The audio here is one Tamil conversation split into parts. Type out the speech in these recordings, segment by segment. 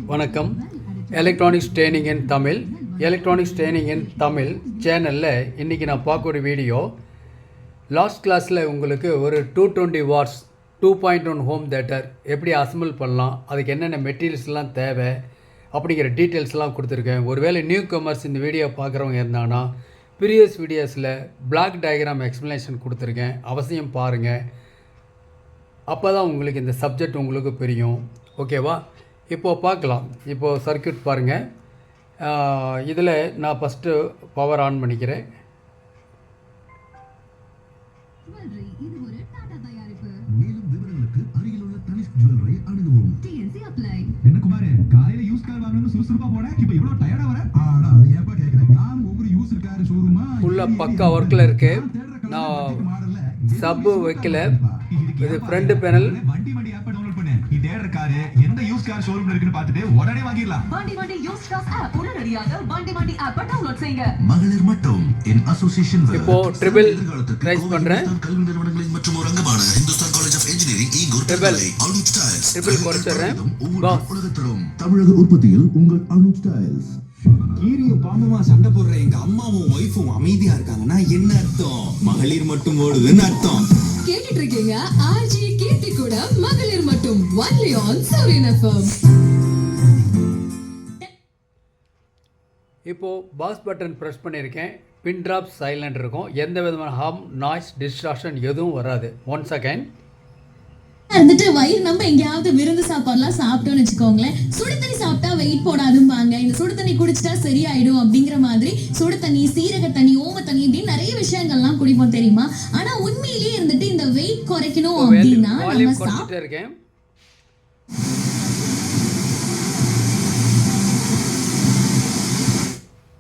வணக்கம். எலக்ட்ரானிக்ஸ் ட்ரைனிங் இன் தமிழ் சேனலில் இன்றைக்கி நான் பார்க்கக்கூடிய வீடியோ, லாஸ்ட் கிளாஸில் உங்களுக்கு ஒரு 220 வாட்ஸ் 2.1 ஹோம் தேட்டர் எப்படி அசம்பிள் பண்ணலாம், அதுக்கு என்னென்ன மெட்டீரியல்ஸ்லாம் தேவை அப்படிங்கிற டீட்டெயில்ஸ்லாம் கொடுத்துருக்கேன். ஒருவேளை நியூ கமர்ஸ் இந்த வீடியோ பார்க்குறவங்க இருந்தாங்கன்னா ப்ரீவியஸ் வீடியோஸில் பிளாக் டயக்ராம் எக்ஸ்ப்ளனேஷன் கொடுத்துருக்கேன், அவசியம் பாருங்கள். அப்போ தான் உங்களுக்கு இந்த சப்ஜெக்ட் உங்களுக்கு புரியும். ஓகேவா? இப்போது பார்க்கலாம். இப்போது சர்க்யூட் பாருங்கள். இதில் நான் ஃபஸ்ட்டு பவர் ஆன் பண்ணிக்கிறேன். ஃபுல்லாக பக்கா ஒர்க்கில் இருக்குது. நான் சப்பு வைக்கல. இது ஃப்ரண்ட் பேனல். எந்த யூஸ் கார் ஷோரூம்ல இருக்குன்னு பார்த்துட்டு உடனே வாங்கிடலாம். வண்டி யூஸ் கார் ஆப் உடனடியாக வண்டி ஆப்பை டவுன்லோட் செய்யுங்க. மகளிர் மட்டும் இன் அசோசியேஷன். இப்போ ட்ரிபிள் ரைஸ் பண்றேன். கல்வி நிறுவனங்களின் மற்றும் ஒரு அங்கமான ஹிந்துஸ்தான் காலேஜ் ஆஃப் இன்ஜினியரிங் ஈகூர் அனுஜ் ஸ்டைல்ஸ் ட்ரிபிள் குறைச்சறேன். உலகத்தரம் தமிழக உற்பத்தியில் உங்கள் அனுஜ் ஸ்டைல்ஸ். கீரிய பாம்புமா சண்டை போடுற எங்க அம்மாவும் ஒய்ஃபும் அமைதியா இருக்காங்கன்னா என்ன அர்த்தம்? மகளிர் மட்டும் ஓடுதுன்னு அர்த்தம். கேட்டுட்டு இருக்கீங்க ஆர்ஜி கீர்த்தி கூட மகளிர் மட்டும் ஒன்லி ஆன் சௌரியன் எஃப்எம். இப்போ பாஸ் பட்டன் பிரஸ் பண்ணியிருக்கேன். பின் டிராப் சைலண்ட் இருக்கும். எந்த விதமான ஹார்ம், நாய்ஸ், டிஸ்ட்ராக்ஷன் எதுவும் வராது. 1 செகண்ட் இருந்துட்டு வயிறு நம்ம எங்கேயாவது விருந்து சாப்பாடுலாம் சாப்பிட்டோம்னு வச்சுக்கோங்களேன், சுடு தண்ணி சாப்பிட்டா வெயிட் போடாதும்பாங்க. இந்த சுடு தண்ணி குடிச்சிட்டா சரியாயிடும் அப்படிங்கிற மாதிரி சுடு தண்ணி, சீரக தண்ணி, ஓம தண்ணி இப்படின்னு நிறைய விஷயங்கள்லாம் குடிப்போம் தெரியுமா? ஆனா உண்மையிலேயே இருந்துட்டு இந்த வெயிட் குறைக்கணும் அப்படின்னா நம்ம சாப்பிட்டு இருக்கேன்.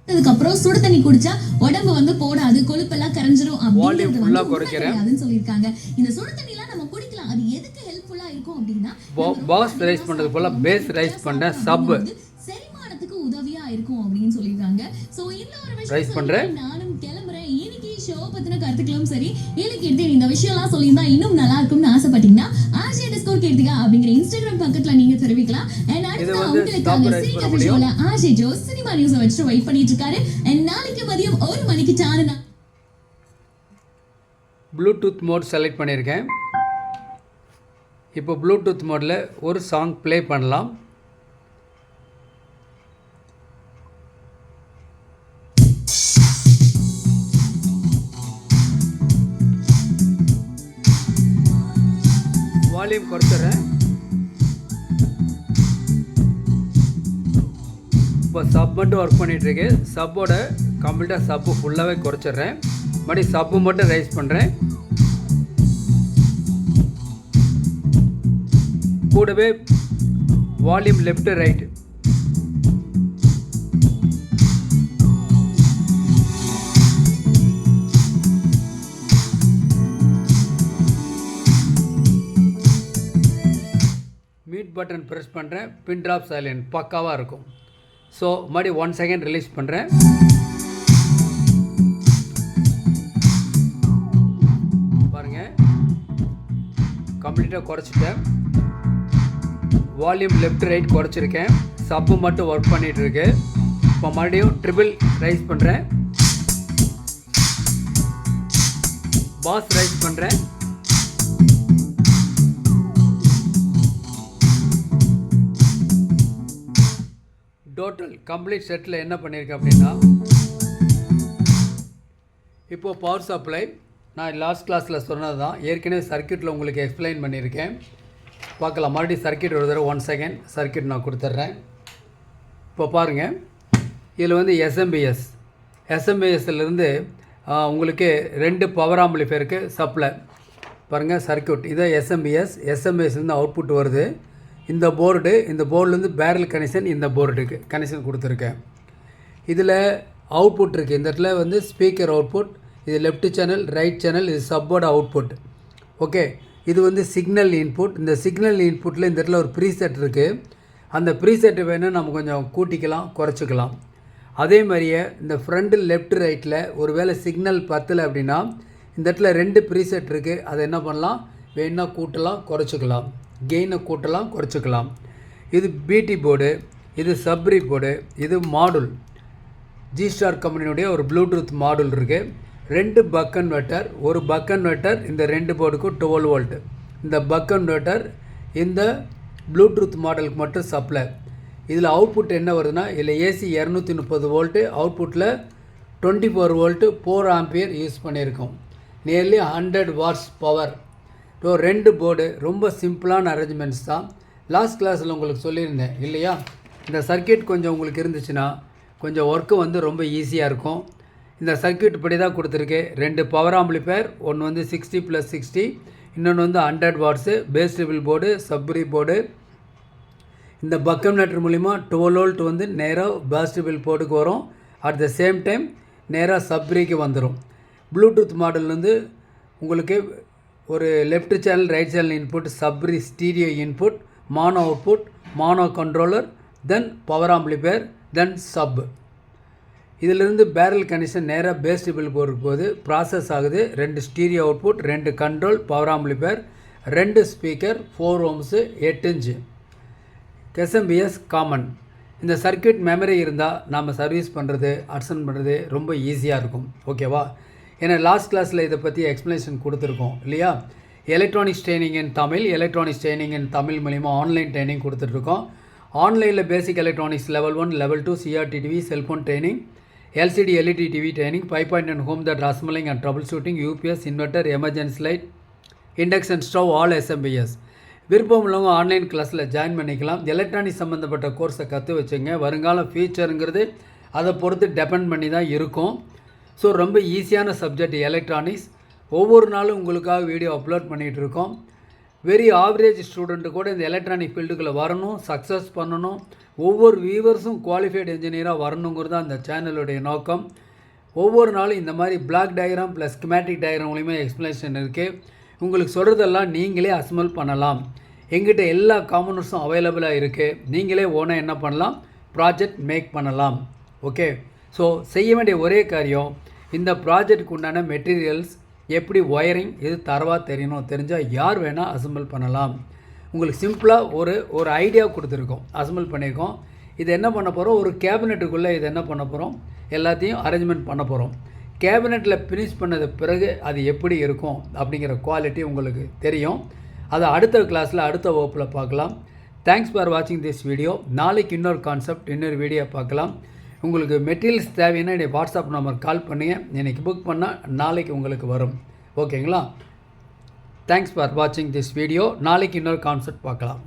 அதுக்கப்புறம் சுடு தண்ணி குடிச்சா உடம்பு வந்து போடாது, கொழுப்பெல்லாம் கரைஞ்சிரும் அப்படின்னு சொல்லியிருக்காங்க. இந்த சுடு தண்ணி எல்லாம் நம்ம குடிக்கலாம். அது எதுக்கு ஹெல்ப்ஃபுல்லா இருக்கும் அப்படின்னா, பாஸ் ரைஸ் பண்றது போல பேஸ் ரைஸ் பண்ண சப் செரிமானத்துக்கு உதவியா இருக்கும் அப்படின்னு சொல்லிருக்காங்க. சோ இந்த ஒரு விஷயம் நானும் கிளம்புறேன். இன்னைக்கு ஷோ பத்தின கருத்துக்களும் சரி, எனக்கு இந்த விஷயம்லாம் சொல்லியிருந்தா இன்னும் நல்லா இருக்கும்னு ஆசைப்பட்டீங்கன்னா @_கீர்த்திகா அப்படிங்கிற இன்ஸ்டாகிராம் பக்கத்துல நீங்க தெரிவிக்கலாம். ஆர்ஜே ஜோஸ் சினிமா நியூஸ் வச்சு வெயிட் பண்ணிட்டு இருக்காரு. நாளைக்கு மதியம் 1 மணிக்கு சேனல் ப்ளூடூத் மோட் செலக்ட் பண்ணியிருக்கேன். இப்போ ப்ளூடூத் மோடில் ஒரு சாங் ப்ளே பண்ணலாம். வால்யூம் குறைச்சிட்றேன். இப்போ சப் மட்டும் ஒர்க் பண்ணிகிட்ருக்கு. சப்போட கம்ப்ளீட்டாக சப்பு ஃபுல்லாகவே குறைச்சிட்றேன். மறுபடியும் சப்பு மட்டும் ரைஸ் பண்ணுறேன். கூடவே volume left right. Mute button press பண்ணுறேன். பின் ட்ராப் சைலண்ட் பக்காவாக இருக்கும். ஸோ மறுபடியும் 1 செகண்ட் ரிலீஸ் பண்ணுறேன். பாருங்கள், கம்ப்ளீட்டாக குறைச்சிட்டேன். வால்யூம் லெஃப்ட் ரைட் குறைச்சிருக்கேன். சப்பு மட்டும் ஒர்க் பண்ணிகிட்டு இருக்கு. இப்போ மறுபடியும் ட்ரிபிள் ரைஸ் பண்ணுறேன். பாஸ் ரைஸ் பண்ணுறேன். டோட்டல் கம்ப்ளீட் செட்டில் என்ன பண்ணியிருக்கேன் அப்படின்னா, இப்போது பவர் சப்ளை நான் லாஸ்ட் கிளாஸில் சொன்னது தான். ஏற்கனவே சர்க்யூட்டில் உங்களுக்கு எக்ஸ்பிளைன் பண்ணியிருக்கேன். பார்க்கலாம். மறுபடியும் சர்க்யூட் ஒரு தடவை 1 செகண்ட் சர்க்யூட் நான் கொடுத்துட்றேன். இப்போ பாருங்கள், இதில் வந்து எஸ்எம்பிஎஸ்லேருந்து உங்களுக்கு 2 பவர் ஆம்பிளிஃபையருக்கு சப்ளை. பாருங்கள் சர்க்யூட் இதை எஸ்எம்பிஎஸ்லேருந்து அவுட்புட் வருது. இந்த போர்டுலேருந்து பேரல் கனெக்ஷன் இந்த போர்டுக்கு கனெக்ஷன் கொடுத்துருக்கேன். இதில் அவுட்புட் இருக்குது. இந்த இடத்துல வந்து ஸ்பீக்கர் அவுட்புட், இது லெஃப்ட் சேனல், ரைட் சேனல், இது சப்போர்ட் அவுட்புட். ஓகே, இது வந்து சிக்னல் இன்புட். இந்த சிக்னல் இன்புட்டில் இந்த இடத்துல ஒரு ப்ரீசெட் இருக்குது. அந்த ப்ரீசெட் வேணும் நம்ம கொஞ்சம் கூட்டிக்கலாம், குறைச்சிக்கலாம். அதே மாதிரியே இந்த ஃப்ரண்ட்டு லெஃப்ட் ரைட்டில் ஒரு வேளை சிக்னல் பத்தலை அப்படின்னா இந்த இடத்துல 2 ப்ரீசெட் இருக்குது. அதை என்ன பண்ணலாம், வேணுன்னா கூட்டலாம், குறைச்சிக்கலாம். கெயினை கூட்டலாம், குறைச்சிக்கலாம். இது பிடி போர்டு, இது சப்ரி போர்டு, இது மாடுல். G-Star கம்பெனியுடைய ஒரு ப்ளூடூத் மாடுல் இருக்குது. 2 பக் கன்வெர்ட்டர், ஒரு பக் கன்வெர்ட்டர் இந்த 2 போர்டுக்கும் 12 வோல்ட். இந்த பக் கன்வெர்ட்டர் இந்த ப்ளூடூத் மாடலுக்கு மட்டும் சப்ளை. இதில் அவுட்புட் என்ன வருதுன்னா, இதில் ஏசி 230 வோல்ட்டு, அவுட்புட்டில் 24 வோல்ட்டு 4 ஆம்பியர் யூஸ் பண்ணியிருக்கோம். Nearly 100 watts power. So 2 board ரொம்ப சிம்பிளான அரேஞ்ச்மெண்ட்ஸ் தான். லாஸ்ட் கிளாஸில் உங்களுக்கு சொல்லியிருந்தேன் இல்லையா, இந்த சர்க்கியூட் கொஞ்சம் உங்களுக்கு இருந்துச்சுன்னா கொஞ்சம் ஒர்க்கு வந்து ரொம்ப ஈஸியாக இருக்கும். இந்த சர்க்கியூட் இப்படி தான் கொடுத்துருக்கு. 2 பவர் ஆம்பிளிஃபையர், ஒன்று வந்து 60+60, இன்னொன்று வந்து 100 வாட்ஸு, பேஸ் டேபிள் போர்டு, சப்ரி போர்டு. இந்த பக் கன்வெர்ட்டர் மூலிமா 12 வோல்ட் வந்து நேராக பேஸ் டேபிள் போர்டுக்கு வரும். அட் த சேம் டைம் நேராக சப்ரிக்கு வந்துடும். ப்ளூடூத் மாடல் வந்து உங்களுக்கு ஒரு left channel right channel input, சப்ரி stereo input, mono output, mono controller, then power amplifier, then sub. இதிலிருந்து பேரல் கனெக்ஷன் நேராக பேஸ் டேபிள் போர்டுக்கு போது ப்ராசஸ் ஆகுது. 2 stereo output, 2 control, power amplifier, 2 speaker, 4 ohms, 8 inch. SMBS common. இந்த சர்க்கியூட் மெமரி இருந்தால் நாம் சர்வீஸ் பண்ணுறது, அட்சன் பண்ணுறது ரொம்ப ஈஸியாக இருக்கும். ஓகேவா? ஏன்னா லாஸ்ட் கிளாஸில் இதை பற்றி எக்ஸ்ப்ளனேஷன் கொடுத்துருக்கோம் இல்லையா. எலக்ட்ரானிக்ஸ் ட்ரைனிங் இன் தமிழ், எலக்ட்ரானிக்ஸ் ட்ரைனிங் இன் தமிழ் மூலிமா ஆன்லைன் ட்ரைனிங் கொடுத்துட்ருக்கோம். ஆன்லைனில் பேசிக் electronics level 1, level 2, CRT-TV, cellphone training, LCD LED TV training, 5.1 home that assembling and troubleshooting, UPS, inverter, emergency light, induction stove, all SMBS. விருப்பம் உள்ளவங்க ஆன்லைன் கிளாஸில் ஜாயின் பண்ணிக்கலாம். எலக்ட்ரானிக்ஸ் சம்மந்தப்பட்ட கோர்ஸை கற்று வச்சுங்க. வருங்கால ஃபியூச்சருங்கிறது அதை பொறுத்து டிபெண்ட் பண்ணி தான் இருக்கும். ஸோ ரொம்ப ஈஸியான சப்ஜெக்ட் எலக்ட்ரானிக்ஸ். ஒவ்வொரு நாளும் உங்களுக்காக வீடியோ அப்லோட் பண்ணிகிட்டு இருக்கோம். வெரி ஆவரேஜ் ஸ்டூடெண்ட்டு கூட இந்த எலக்ட்ரானிக் ஃபீல்டுக்குள்ளே வரணும், சக்ஸஸ் பண்ணணும், ஒவ்வொரு வியூவர்ஸும் குவாலிஃபைடு இன்ஜினியராக வரணுங்கிறது அந்த சேனலுடைய நோக்கம். ஒவ்வொரு நாளும் இந்த மாதிரி block diagram plus schematic diagram மூலிமா எக்ஸ்ப்ளனேஷன் இருக்குது. உங்களுக்கு சொல்கிறதெல்லாம் நீங்களே அசம்பிள் பண்ணலாம். எங்கிட்ட எல்லா காம்பனண்ட்ஸும் அவைலபிளாக இருக்குது. நீங்களே ஓனாக என்ன பண்ணலாம், ப்ராஜெக்ட் மேக் பண்ணலாம். ஓகே, ஸோ செய்ய வேண்டிய ஒரே காரியம், இந்த ப்ராஜெக்டுக்கு உண்டான மெட்டீரியல்ஸ் எப்படி ஒயரிங் இது தரவாக தெரியணும். தெரிஞ்சால் யார் வேணால் அசம்பிள் பண்ணலாம். உங்களுக்கு சிம்பிளாக ஒரு ஐடியா கொடுத்துருக்கோம், அசம்பிள் பண்ணியிருக்கோம். இது என்ன பண்ண போகிறோம், ஒரு கேபினெட்டுக்குள்ளே இது என்ன பண்ண போகிறோம், எல்லாத்தையும் அரேஞ்ச்மெண்ட் பண்ண போகிறோம். கேபினெட்டில் ஃபினிஷ் பண்ணது பிறகு அது எப்படி இருக்கும் அப்படிங்கிற குவாலிட்டி உங்களுக்கு தெரியும். அதை அடுத்த கிளாஸில் அடுத்த வகுப்பில் பார்க்கலாம். தேங்க்ஸ் ஃபார் வாட்சிங் திஸ் வீடியோ. நாளைக்கு இன்னொரு கான்செப்ட், இன்னொரு வீடியோ பார்க்கலாம். உங்களுக்கு மெட்டீரியல்ஸ் தேவைன்னா என்னுடைய வாட்ஸ்அப் நம்பர் கால் பண்ணுங்க. இன்றைக்கி புக் பண்ணால் நாளைக்கு உங்களுக்கு வரும். ஓகேங்களா? தேங்க்ஸ் ஃபார் வாட்சிங் திஸ் வீடியோ. நாளைக்கு இன்னொரு கான்செப்ட் பார்க்கலாம்.